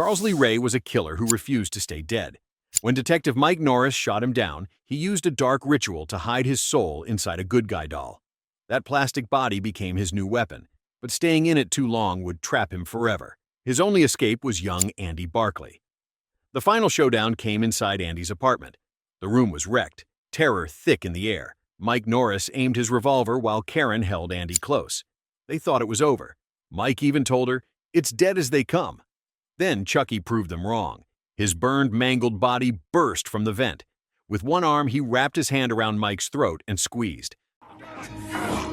Charles Lee Ray was a killer who refused to stay dead. When Detective Mike Norris shot him down, he used a dark ritual to hide his soul inside a good guy doll. That plastic body became his new weapon, but staying in it too long would trap him forever. His only escape was young Andy Barkley. The final showdown came inside Andy's apartment. The room was wrecked, terror thick in the air. Mike Norris aimed his revolver while Karen held Andy close. They thought it was over. Mike even told her, "It's dead as they come." Then Chucky proved them wrong. His burned, mangled body burst from the vent. With one arm, he wrapped his hand around Mike's throat and squeezed.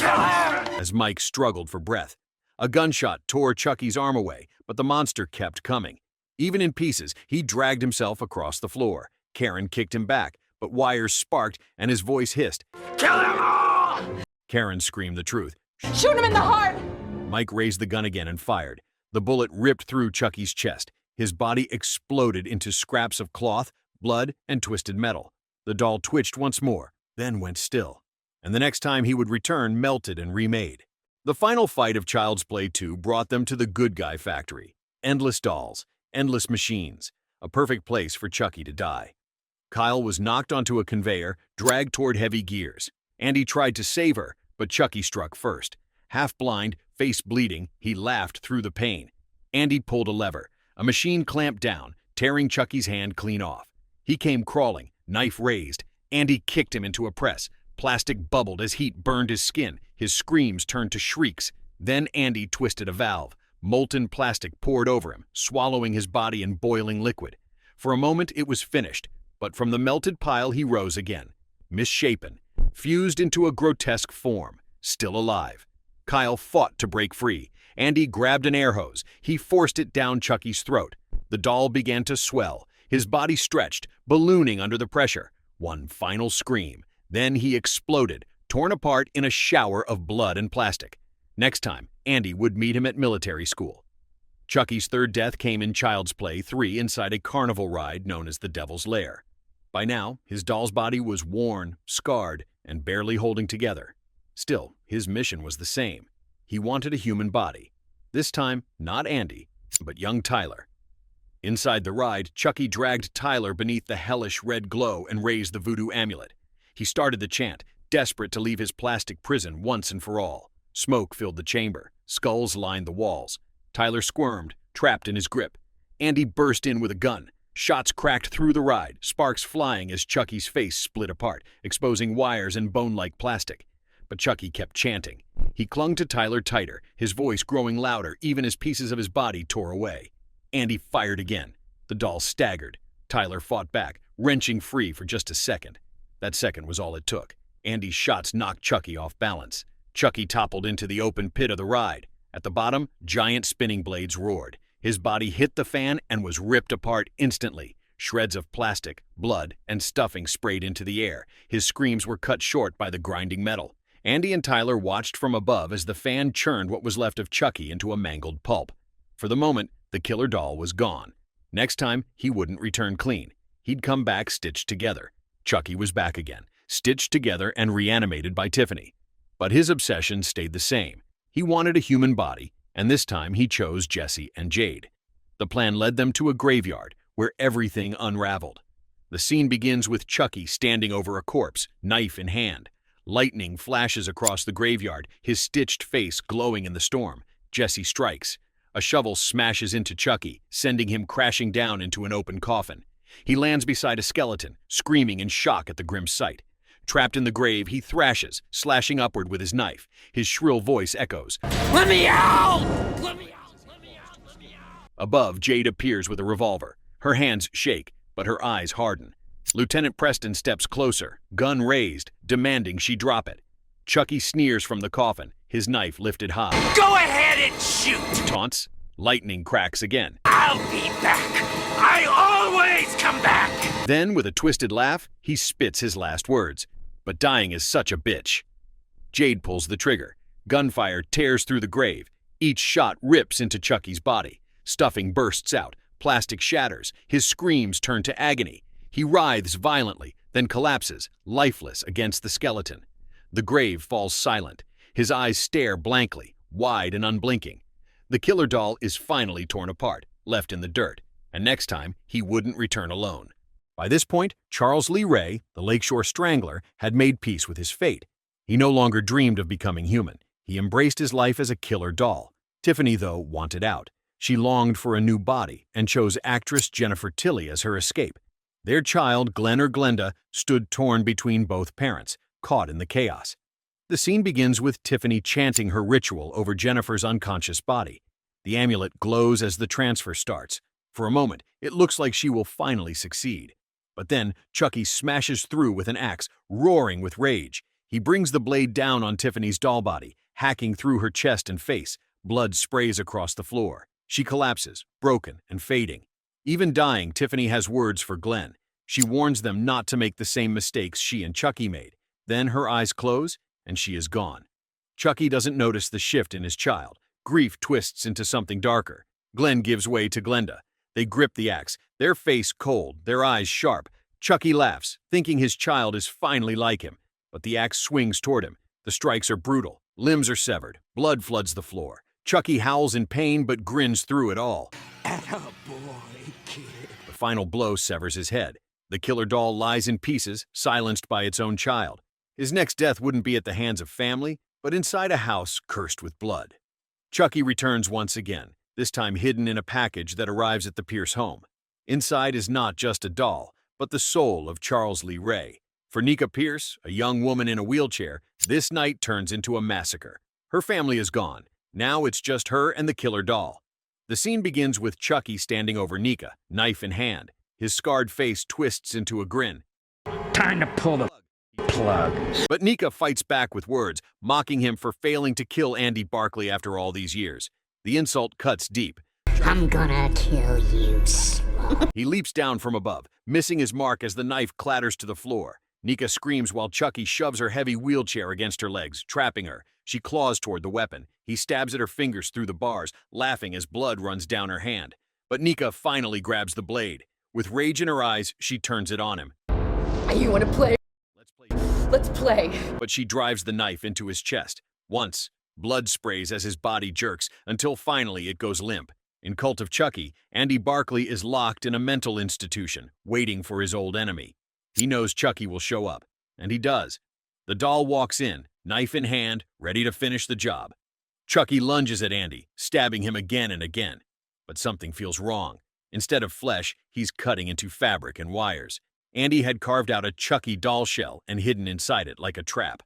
As Mike struggled for breath, a gunshot tore Chucky's arm away, but the monster kept coming. Even in pieces, he dragged himself across the floor. Karen kicked him back, but wires sparked and his voice hissed. "Kill them all!" Karen screamed the truth. "Shoot him in the heart!" Mike raised the gun again and fired. The bullet ripped through Chucky's chest. His body exploded into scraps of cloth, blood, and twisted metal. The doll twitched once more, then went still. And the next time he would return, melted and remade. The final fight of Child's Play 2 brought them to the Good Guy Factory. Endless dolls, endless machines, a perfect place for Chucky to die. Kyle was knocked onto a conveyor, dragged toward heavy gears. Andy tried to save her, but Chucky struck first. Half blind, face bleeding, he laughed through the pain. Andy pulled a lever. A machine clamped down, tearing Chucky's hand clean off. He came crawling, knife raised. Andy kicked him into a press. Plastic bubbled as heat burned his skin. His screams turned to shrieks. Then Andy twisted a valve. Molten plastic poured over him, swallowing his body in boiling liquid. For a moment it was finished, but from the melted pile he rose again. Misshapen, fused into a grotesque form, still alive. Kyle fought to break free. Andy grabbed an air hose. He forced it down Chucky's throat. The doll began to swell. His body stretched, ballooning under the pressure. One final scream. Then he exploded, torn apart in a shower of blood and plastic. Next time, Andy would meet him at military school. Chucky's third death came in Child's Play 3 inside a carnival ride known as the Devil's Lair. By now, his doll's body was worn, scarred, and barely holding together. Still, his mission was the same. He wanted a human body. This time, not Andy, but young Tyler. Inside the ride, Chucky dragged Tyler beneath the hellish red glow and raised the voodoo amulet. He started the chant, desperate to leave his plastic prison once and for all. Smoke filled the chamber. Skulls lined the walls. Tyler squirmed, trapped in his grip. Andy burst in with a gun. Shots cracked through the ride, sparks flying as Chucky's face split apart, exposing wires and bone-like plastic. But Chucky kept chanting. He clung to Tyler tighter, his voice growing louder even as pieces of his body tore away. Andy fired again. The doll staggered. Tyler fought back, wrenching free for just a second. That second was all it took. Andy's shots knocked Chucky off balance. Chucky toppled into the open pit of the ride. At the bottom, giant spinning blades roared. His body hit the fan and was ripped apart instantly. Shreds of plastic, blood, and stuffing sprayed into the air. His screams were cut short by the grinding metal. Andy and Tyler watched from above as the fan churned what was left of Chucky into a mangled pulp. For the moment, the killer doll was gone. Next time, he wouldn't return clean. He'd come back stitched together. Chucky was back again, stitched together and reanimated by Tiffany. But his obsession stayed the same. He wanted a human body, and this time he chose Jesse and Jade. The plan led them to a graveyard, where everything unraveled. The scene begins with Chucky standing over a corpse, knife in hand. Lightning flashes across the graveyard, his stitched face glowing in the storm. Jesse strikes. A shovel smashes into Chucky, sending him crashing down into an open coffin. He lands beside a skeleton, screaming in shock at the grim sight. Trapped in the grave, he thrashes, slashing upward with his knife. His shrill voice echoes, "Let me out! Let me out! Let me out! Let me out!" Above, Jade appears with a revolver. Her hands shake, but her eyes harden. Lieutenant Preston steps closer, gun raised, demanding she drop it. Chucky sneers from the coffin, his knife lifted high. "Go ahead and shoot!" Taunts. Lightning cracks again. "I'll be back! I always come back!" Then, with a twisted laugh, he spits his last words. But dying is such a bitch. Jade pulls the trigger. Gunfire tears through the grave. Each shot rips into Chucky's body. Stuffing bursts out. Plastic shatters. His screams turn to agony. He writhes violently, then collapses, lifeless against the skeleton. The grave falls silent. His eyes stare blankly, wide and unblinking. The killer doll is finally torn apart, left in the dirt. and next time he wouldn't return alone. By this point, Charles Lee Ray, the Lakeshore Strangler, had made peace with his fate. He no longer dreamed of becoming human. He embraced his life as a killer doll. Tiffany, though, wanted out. She longed for a new body and chose actress Jennifer Tilly as her escape. Their child, Glenn or Glenda, stood torn between both parents, caught in the chaos. The scene begins with Tiffany chanting her ritual over Jennifer's unconscious body. The amulet glows as the transfer starts. For a moment, it looks like she will finally succeed. But then, Chucky smashes through with an axe, roaring with rage. He brings the blade down on Tiffany's doll body, hacking through her chest and face. Blood sprays across the floor. She collapses, broken and fading. Even dying, Tiffany has words for Glenn. She warns them not to make the same mistakes she and Chucky made. Then her eyes close, and she is gone. Chucky doesn't notice the shift in his child. Grief twists into something darker. Glenn gives way to Glenda. They grip the axe, their face cold, their eyes sharp. Chucky laughs, thinking his child is finally like him. But the axe swings toward him. The strikes are brutal. Limbs are severed. Blood floods the floor. Chucky howls in pain but grins through it all. Attaboy, kid. The final blow severs his head. The killer doll lies in pieces, silenced by its own child. His next death wouldn't be at the hands of family, but inside a house cursed with blood. Chucky returns once again, this time hidden in a package that arrives at the Pierce home. Inside is not just a doll, but the soul of Charles Lee Ray. For Nika Pierce, a young woman in a wheelchair, this night turns into a massacre. Her family is gone. Now it's just her and the killer doll. The scene begins with Chucky standing over Nika, knife in hand. His scarred face twists into a grin. Time to pull the plug. But Nika fights back with words, mocking him for failing to kill Andy Barkley after all these years. The insult cuts deep. I'm gonna kill you slow. He leaps down from above, missing his mark as the knife clatters to the floor. Nika screams while Chucky shoves her heavy wheelchair against her legs, trapping her. She claws toward the weapon. He stabs at her fingers through the bars, laughing as blood runs down her hand. But Nika finally grabs the blade. With rage in her eyes, she turns it on him. You wanna play? Let's play. But she drives the knife into his chest. Once, blood sprays as his body jerks, until finally it goes limp. In Cult of Chucky, Andy Barkley is locked in a mental institution, waiting for his old enemy. He knows Chucky will show up, and he does. The doll walks in, knife in hand, ready to finish the job. Chucky lunges at Andy, stabbing him again and again. But something feels wrong. Instead of flesh, he's cutting into fabric and wires. Andy had carved out a Chucky doll shell and hidden inside it like a trap.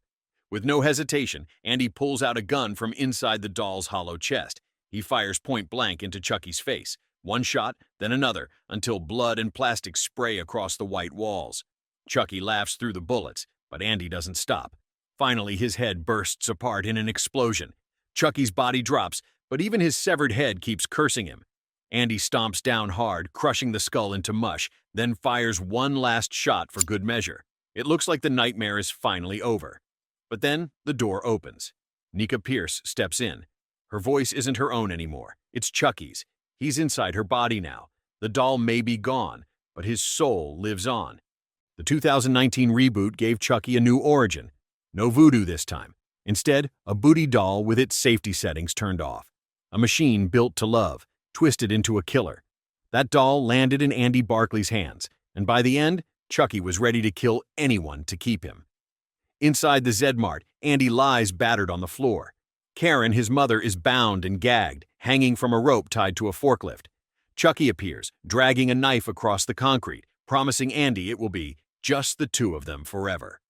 With no hesitation, Andy pulls out a gun from inside the doll's hollow chest. He fires point blank into Chucky's face. One shot, then another, until blood and plastic spray across the white walls. Chucky laughs through the bullets, but Andy doesn't stop. Finally, his head bursts apart in an explosion. Chucky's body drops, but even his severed head keeps cursing him. Andy stomps down hard, crushing the skull into mush, then fires one last shot for good measure. It looks like the nightmare is finally over. But then the door opens. Nika Pierce steps in. Her voice isn't her own anymore. It's Chucky's. He's inside her body now. The doll may be gone, but his soul lives on. The 2019 reboot gave Chucky a new origin. No voodoo this time. Instead, a booty doll with its safety settings turned off. A machine built to love, twisted into a killer. That doll landed in Andy Barkley's hands, and by the end, Chucky was ready to kill anyone to keep him. Inside the Zedmart, Andy lies battered on the floor. Karen, his mother, is bound and gagged, hanging from a rope tied to a forklift. Chucky appears, dragging a knife across the concrete, promising Andy it will be just the two of them forever.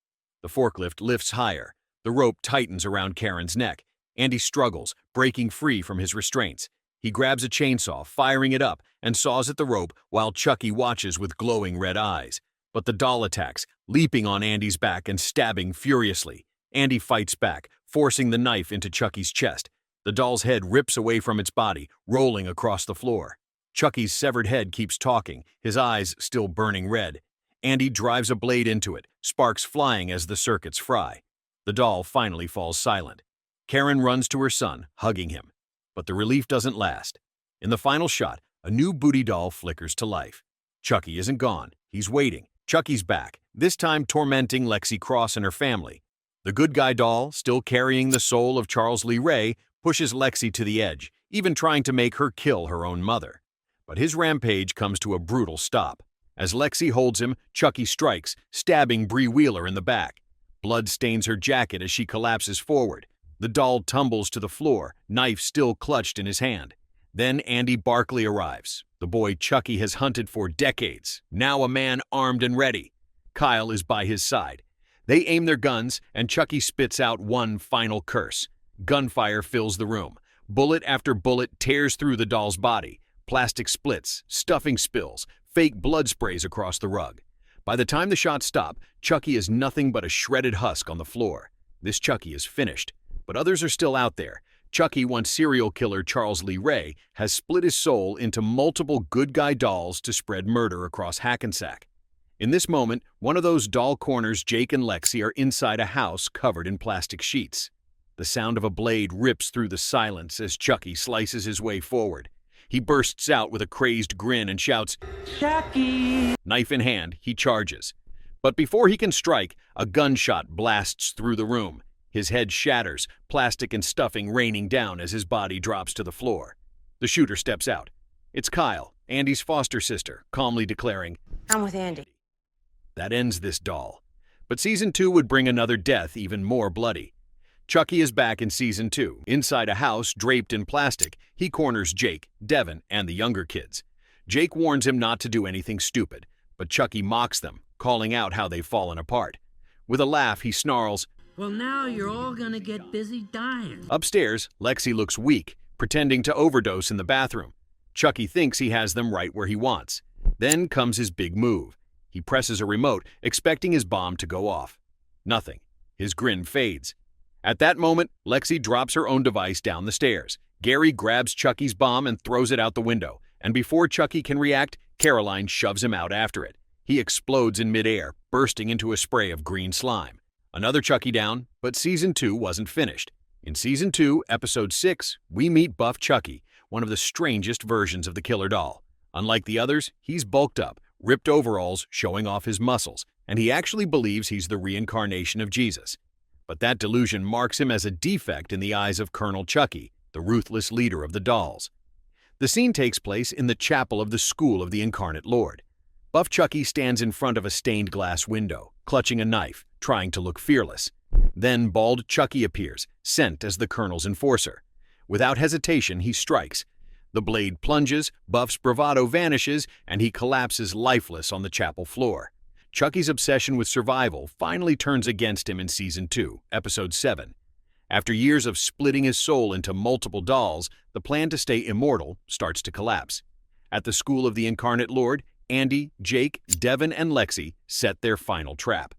The forklift lifts higher. The rope tightens around Karen's neck. Andy struggles, breaking free from his restraints. He grabs a chainsaw, firing it up, and saws at the rope while Chucky watches with glowing red eyes. But the doll attacks, leaping on Andy's back and stabbing furiously. Andy fights back, forcing the knife into Chucky's chest. The doll's head rips away from its body, rolling across the floor. Chucky's severed head keeps talking, his eyes still burning red. Andy drives a blade into it, sparks flying as the circuits fry. The doll finally falls silent. Karen runs to her son, hugging him. But the relief doesn't last. In the final shot, a new booty doll flickers to life. Chucky isn't gone. He's waiting. Chucky's back, this time tormenting Lexi Cross and her family. The good guy doll, still carrying the soul of Charles Lee Ray, pushes Lexi to the edge, even trying to make her kill her own mother. But his rampage comes to a brutal stop. As Lexi holds him, Chucky strikes, stabbing Bree Wheeler in the back. Blood stains her jacket as she collapses forward. The doll tumbles to the floor, knife still clutched in his hand. Then Andy Barkley arrives, the boy Chucky has hunted for decades, now a man armed and ready. Kyle is by his side. They aim their guns, and Chucky spits out one final curse. Gunfire fills the room. Bullet after bullet tears through the doll's body. Plastic splits, stuffing spills, fake blood sprays across the rug. By the time the shots stop, Chucky is nothing but a shredded husk on the floor. This Chucky is finished. But others are still out there. Chucky, once serial killer Charles Lee Ray, has split his soul into multiple good guy dolls to spread murder across Hackensack. In this moment, one of those doll corners, Jake and Lexi, are inside a house covered in plastic sheets. The sound of a blade rips through the silence as Chucky slices his way forward. He bursts out with a crazed grin and shouts, "Chucky!" Knife in hand, he charges. But before he can strike, a gunshot blasts through the room. His head shatters, plastic and stuffing raining down as his body drops to the floor. The shooter steps out. It's Kyle, Andy's foster sister, calmly declaring, "I'm with Andy." That ends this doll. But Season 2 would bring another death even more bloody. Chucky is back in Season 2. Inside a house draped in plastic, he corners Jake, Devin, and the younger kids. Jake warns him not to do anything stupid, but Chucky mocks them, calling out how they've fallen apart. With a laugh, he snarls, "Well, now you're all gonna get busy dying." Upstairs, Lexi looks weak, pretending to overdose in the bathroom. Chucky thinks he has them right where he wants. Then comes his big move. He presses a remote, expecting his bomb to go off. Nothing. His grin fades. At that moment, Lexi drops her own device down the stairs. Gary grabs Chucky's bomb and throws it out the window, and before Chucky can react, Caroline shoves him out after it. He explodes in midair, bursting into a spray of green slime. Another Chucky down, but Season 2 wasn't finished. In Season 2, Episode 6, we meet Buff Chucky, one of the strangest versions of the killer doll. Unlike the others, he's bulked up, ripped overalls showing off his muscles, and he actually believes he's the reincarnation of Jesus. But that delusion marks him as a defect in the eyes of Colonel Chucky, the ruthless leader of the dolls. The scene takes place in the chapel of the School of the Incarnate Lord. Buff Chucky stands in front of a stained glass window, clutching a knife, trying to look fearless. Then bald Chucky appears, sent as the Colonel's enforcer. Without hesitation, he strikes. The blade plunges, Buff's bravado vanishes, and he collapses lifeless on the chapel floor. Chucky's obsession with survival finally turns against him in Season 2, Episode 7. After years of splitting his soul into multiple dolls, the plan to stay immortal starts to collapse. At the School of the Incarnate Lord, Andy, Jake, Devin, and Lexi set their final trap.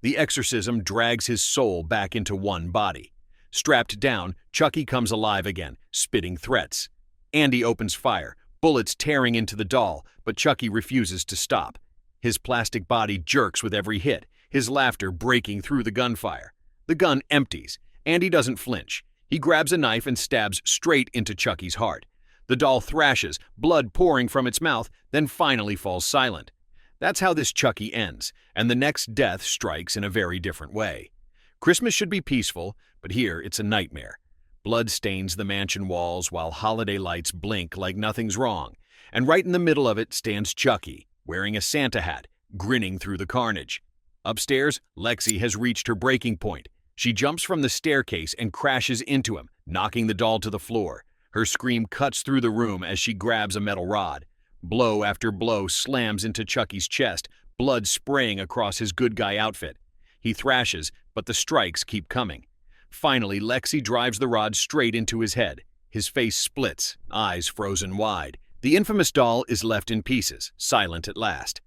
The exorcism drags his soul back into one body. Strapped down, Chucky comes alive again, spitting threats. Andy opens fire, bullets tearing into the doll, but Chucky refuses to stop. His plastic body jerks with every hit, his laughter breaking through the gunfire. The gun empties. Andy doesn't flinch. He grabs a knife and stabs straight into Chucky's heart. The doll thrashes, blood pouring from its mouth, then finally falls silent. That's how this Chucky ends, and the next death strikes in a very different way. Christmas should be peaceful, but here it's a nightmare. Blood stains the mansion walls while holiday lights blink like nothing's wrong, and right in the middle of it stands Chucky, wearing a Santa hat, grinning through the carnage. Upstairs, Lexi has reached her breaking point. She jumps from the staircase and crashes into him, knocking the doll to the floor. Her scream cuts through the room as she grabs a metal rod. Blow after blow slams into Chucky's chest, blood spraying across his good guy outfit. He thrashes, but the strikes keep coming. Finally, Lexi drives the rod straight into his head. His face splits, eyes frozen wide. The infamous doll is left in pieces, silent at last.